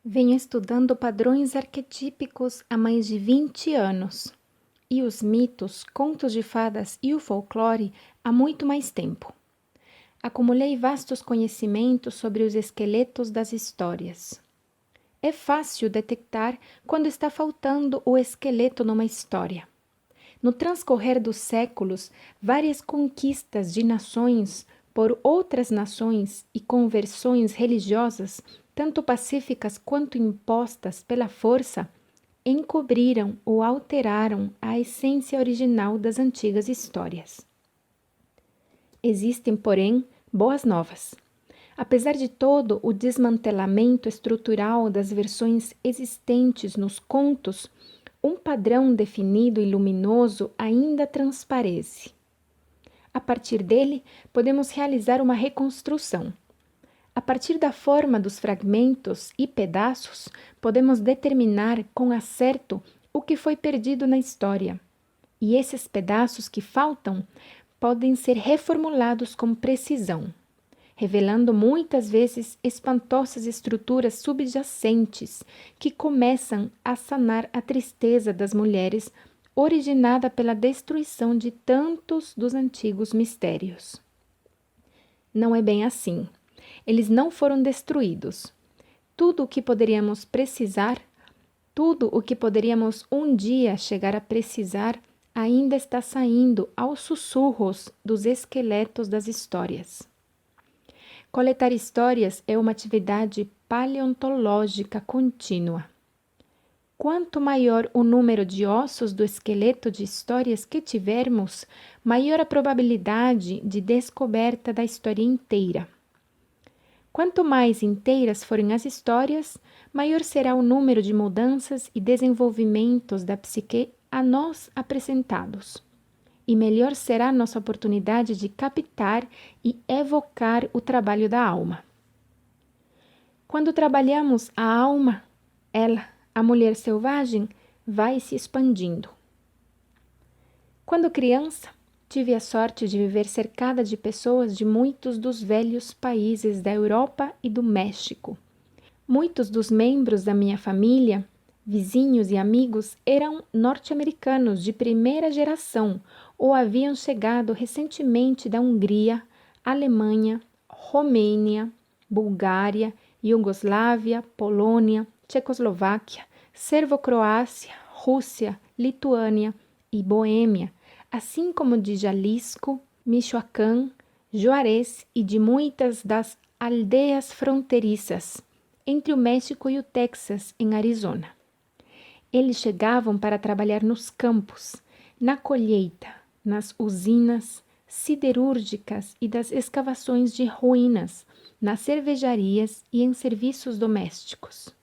Venho estudando padrões arquetípicos há mais de 20 anos, e os mitos, contos de fadas e o folclore há muito mais tempo. Acumulei vastos conhecimentos sobre os esqueletos das histórias. É fácil detectar quando está faltando o esqueleto numa história. No transcorrer dos séculos, várias conquistas de nações por outras nações e conversões religiosas, tanto pacíficas quanto impostas pela força, encobriram ou alteraram a essência original das antigas histórias. Existem, porém, boas novas. Apesar de todo o desmantelamento estrutural das versões existentes nos contos, um padrão definido e luminoso ainda transparece. A partir dele, podemos realizar uma reconstrução. A partir da forma dos fragmentos e pedaços, podemos determinar com acerto o que foi perdido na história. E esses pedaços que faltam podem ser reformulados com precisão, revelando muitas vezes espantosas estruturas subjacentes que começam a sanar a tristeza das mulheres originada pela destruição de tantos dos antigos mistérios. Não é bem assim. Eles não foram destruídos. Tudo o que poderíamos precisar, tudo o que poderíamos um dia chegar a precisar, ainda está saindo aos sussurros dos esqueletos das histórias. Coletar histórias é uma atividade paleontológica contínua. Quanto maior o número de ossos do esqueleto de histórias que tivermos, maior a probabilidade de descoberta da história inteira. Quanto mais inteiras forem as histórias, maior será o número de mudanças e desenvolvimentos da psique a nós apresentados. E melhor será nossa oportunidade de captar e evocar o trabalho da alma. Quando trabalhamos a alma, ela, a mulher selvagem, vai se expandindo. Quando criança, tive a sorte de viver cercada de pessoas de muitos dos velhos países da Europa e do México. Muitos dos membros da minha família, vizinhos e amigos, eram norte-americanos de primeira geração ou haviam chegado recentemente da Hungria, Alemanha, Romênia, Bulgária, Iugoslávia, Polônia, Tchecoslováquia, Servo-Croácia, Rússia, Lituânia e Boêmia, assim como de Jalisco, Michoacán, Juarez e de muitas das aldeias fronteiriças entre o México e o Texas, em Arizona. Eles chegavam para trabalhar nos campos, na colheita, nas usinas siderúrgicas e das escavações de ruínas, nas cervejarias e em serviços domésticos.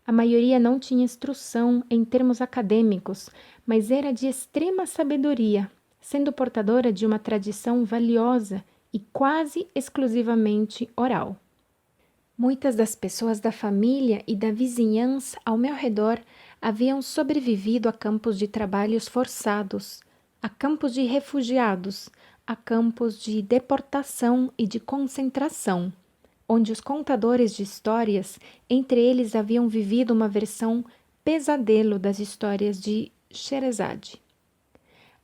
A maioria não tinha instrução em termos acadêmicos, mas era de extrema sabedoria, sendo portadora de uma tradição valiosa e quase exclusivamente oral. Muitas das pessoas da família e da vizinhança ao meu redor haviam sobrevivido a campos de trabalhos forçados, a campos de refugiados, a campos de deportação e de concentração, onde os contadores de histórias, entre eles, haviam vivido uma versão pesadelo das histórias de Sherazade.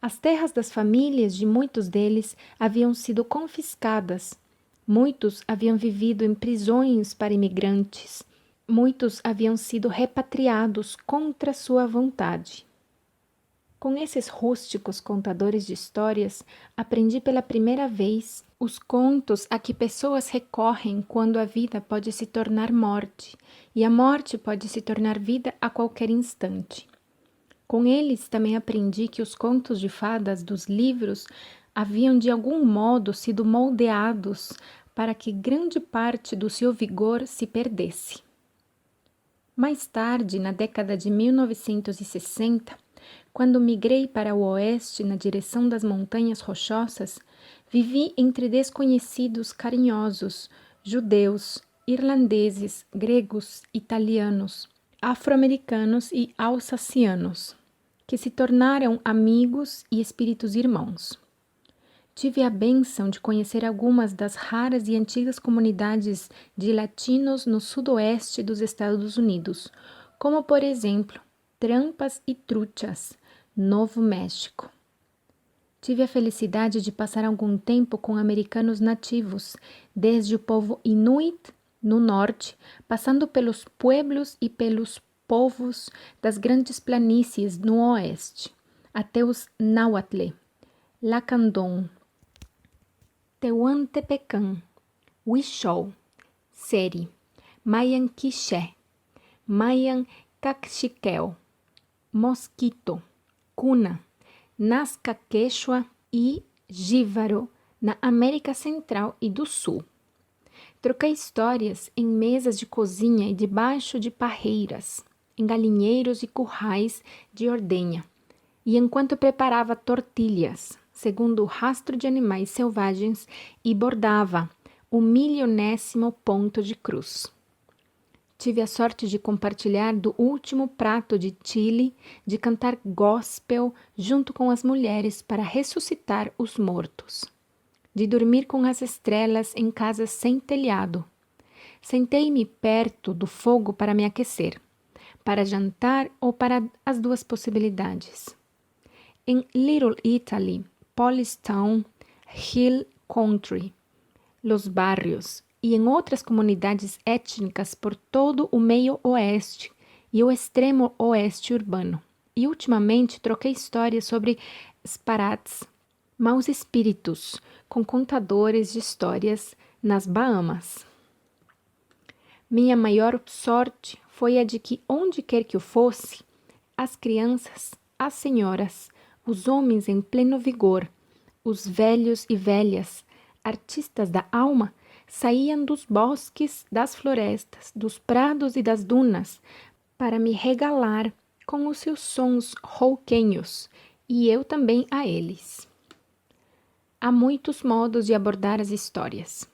As terras das famílias de muitos deles haviam sido confiscadas. Muitos haviam vivido em prisões para imigrantes. Muitos haviam sido repatriados contra sua vontade. Com esses rústicos contadores de histórias, aprendi pela primeira vez os contos a que pessoas recorrem quando a vida pode se tornar morte e a morte pode se tornar vida a qualquer instante. Com eles também aprendi que os contos de fadas dos livros haviam de algum modo sido moldeados para que grande parte do seu vigor se perdesse. Mais tarde, na década de 1960, quando migrei para o oeste na direção das montanhas rochosas, vivi entre desconhecidos carinhosos, judeus, irlandeses, gregos, italianos, afro-americanos e alsacianos, que se tornaram amigos e espíritos irmãos. Tive a bênção de conhecer algumas das raras e antigas comunidades de latinos no sudoeste dos Estados Unidos, como, por exemplo, Trampas e Truchas, Novo México. Tive a felicidade de passar algum tempo com americanos nativos, desde o povo Inuit, no norte, passando pelos pueblos e pelos povos das grandes planícies no oeste, até os Nahuatl, Lacandon, Tehuantepecã, Huichol, Seri, Mayan Quiché, Mayan Caxiquel, Mosquito, Cuna, Nazca Quechua e Jíbaro, na América Central e do Sul. Troquei histórias em mesas de cozinha e debaixo de parreiras, em galinheiros e currais de ordenha, e enquanto preparava tortilhas, segundo o rastro de animais selvagens, e bordava o 1.000º ponto de cruz. Tive a sorte de compartilhar do último prato de Chile, de cantar gospel junto com as mulheres para ressuscitar os mortos, de dormir com as estrelas em casas sem telhado. Sentei-me perto do fogo para me aquecer, para jantar ou para as duas possibilidades. Em Little Italy, Police Town, Hill Country, Los Barrios e em outras comunidades étnicas por todo o meio oeste e o extremo oeste urbano. E ultimamente troquei histórias sobre spirits, maus espíritos, com contadores de histórias nas Bahamas. Minha maior sorte foi a de que, onde quer que eu fosse, as crianças, as senhoras, os homens em pleno vigor, os velhos e velhas, artistas da alma, saíam dos bosques, das florestas, dos prados e das dunas para me regalar com os seus sons rouquenhos, e eu também a eles. Há muitos modos de abordar as histórias.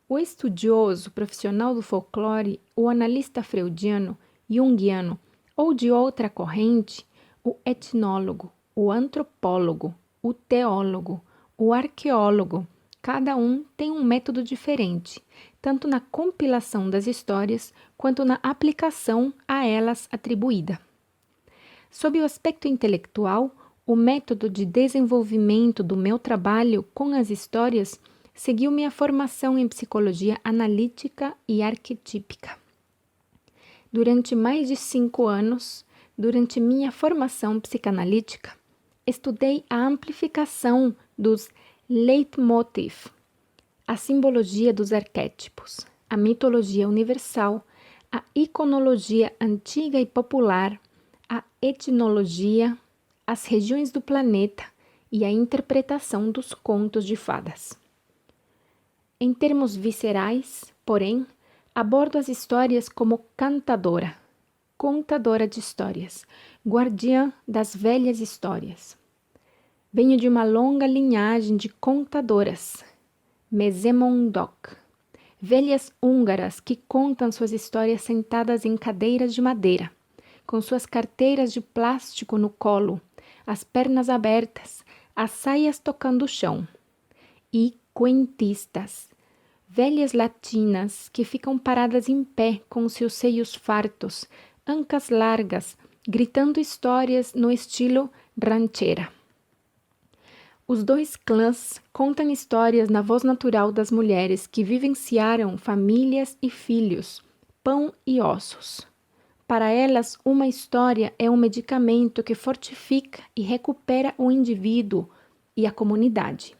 O estudioso profissional do folclore, o analista freudiano, junguiano ou de outra corrente, o etnólogo, o antropólogo, o teólogo, o arqueólogo, cada um tem um método diferente, tanto na compilação das histórias quanto na aplicação a elas atribuída. Sob o aspecto intelectual, o método de desenvolvimento do meu trabalho com as histórias seguiu minha formação em psicologia analítica e arquetípica. Durante mais de 5 anos, durante minha formação psicanalítica, estudei a amplificação dos leitmotiv, a simbologia dos arquétipos, a mitologia universal, a iconologia antiga e popular, a etnologia, as regiões do planeta e a interpretação dos contos de fadas. Em termos viscerais, porém, abordo as histórias como cantadora, contadora de histórias, guardiã das velhas histórias. Venho de uma longa linhagem de contadoras, Mesemondok, velhas húngaras que contam suas histórias sentadas em cadeiras de madeira, com suas carteiras de plástico no colo, as pernas abertas, as saias tocando o chão. E cuentistas, velhas latinas que ficam paradas em pé com seus seios fartos, ancas largas, gritando histórias no estilo ranchera. Os dois clãs contam histórias na voz natural das mulheres que vivenciaram famílias e filhos, pão e ossos. Para elas, uma história é um medicamento que fortifica e recupera o indivíduo e a comunidade.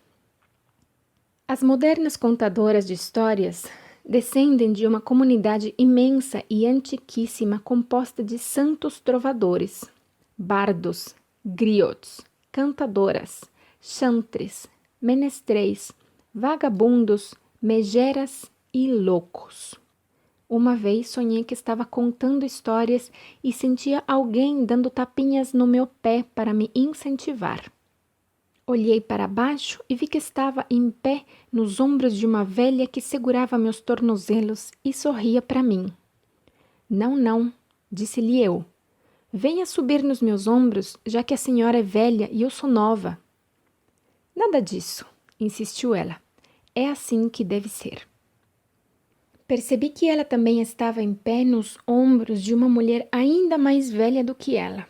As modernas contadoras de histórias descendem de uma comunidade imensa e antiquíssima composta de santos trovadores, bardos, griots, cantadoras, chantres, menestréis, vagabundos, megeras e loucos. Uma vez sonhei que estava contando histórias e sentia alguém dando tapinhas no meu pé para me incentivar. Olhei para baixo e vi que estava em pé nos ombros de uma velha que segurava meus tornozelos e sorria para mim. Não, não, disse-lhe eu. Venha subir nos meus ombros, já que a senhora é velha e eu sou nova. Nada disso, insistiu ela. É assim que deve ser. Percebi que ela também estava em pé nos ombros de uma mulher ainda mais velha do que ela,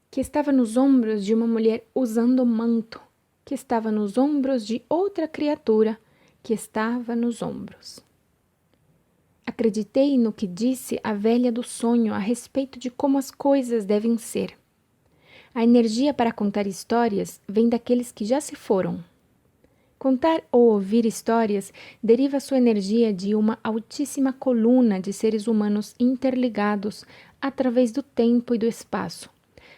que estava nos ombros de uma mulher usando manto, que estava nos ombros de outra criatura, que estava nos ombros. Acreditei no que disse a velha do sonho a respeito de como as coisas devem ser. A energia para contar histórias vem daqueles que já se foram. Contar ou ouvir histórias deriva sua energia de uma altíssima coluna de seres humanos interligados através do tempo e do espaço,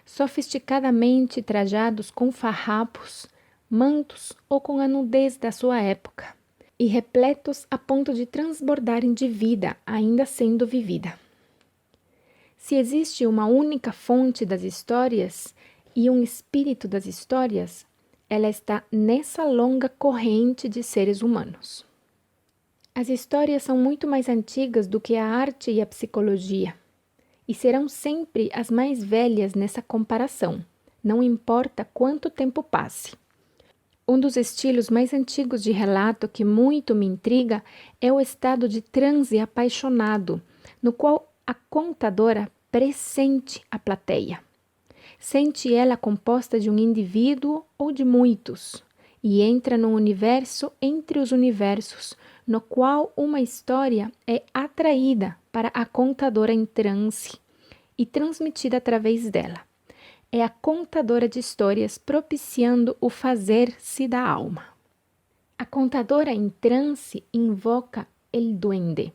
sofisticadamente trajados com farrapos, mantos ou com a nudez da sua época, e repletos a ponto de transbordarem de vida ainda sendo vivida. Se existe uma única fonte das histórias e um espírito das histórias, ela está nessa longa corrente de seres humanos. As histórias são muito mais antigas do que a arte e a psicologia, e serão sempre as mais velhas nessa comparação, não importa quanto tempo passe. Um dos estilos mais antigos de relato que muito me intriga é o estado de transe apaixonado, no qual a contadora pressente a plateia. Sente ela composta de um indivíduo ou de muitos, e entra num universo entre os universos, no qual uma história é atraída para a contadora em transe e transmitida através dela. É a contadora de histórias propiciando o fazer-se da alma. A contadora em transe invoca el duende,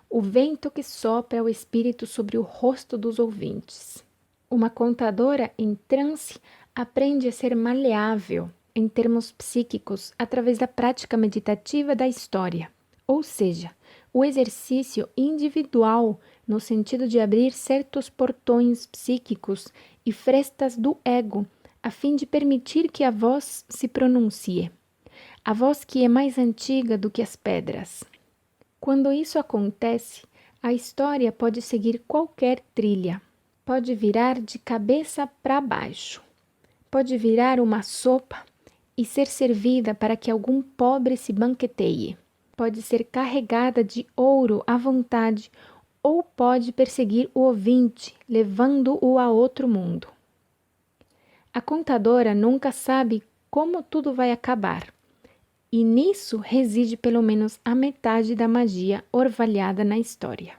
o vento que sopra o espírito sobre o rosto dos ouvintes. Uma contadora em transe aprende a ser maleável em termos psíquicos através da prática meditativa da história, ou seja, o exercício individual no sentido de abrir certos portões psíquicos e frestas do ego, a fim de permitir que a voz se pronuncie, a voz que é mais antiga do que as pedras. Quando isso acontece, a história pode seguir qualquer trilha. Pode virar de cabeça para baixo. Pode virar uma sopa e ser servida para que algum pobre se banqueteie. Pode ser carregada de ouro à vontade ou pode perseguir o ouvinte, levando-o a outro mundo. A contadora nunca sabe como tudo vai acabar, e nisso reside pelo menos a metade da magia orvalhada na história.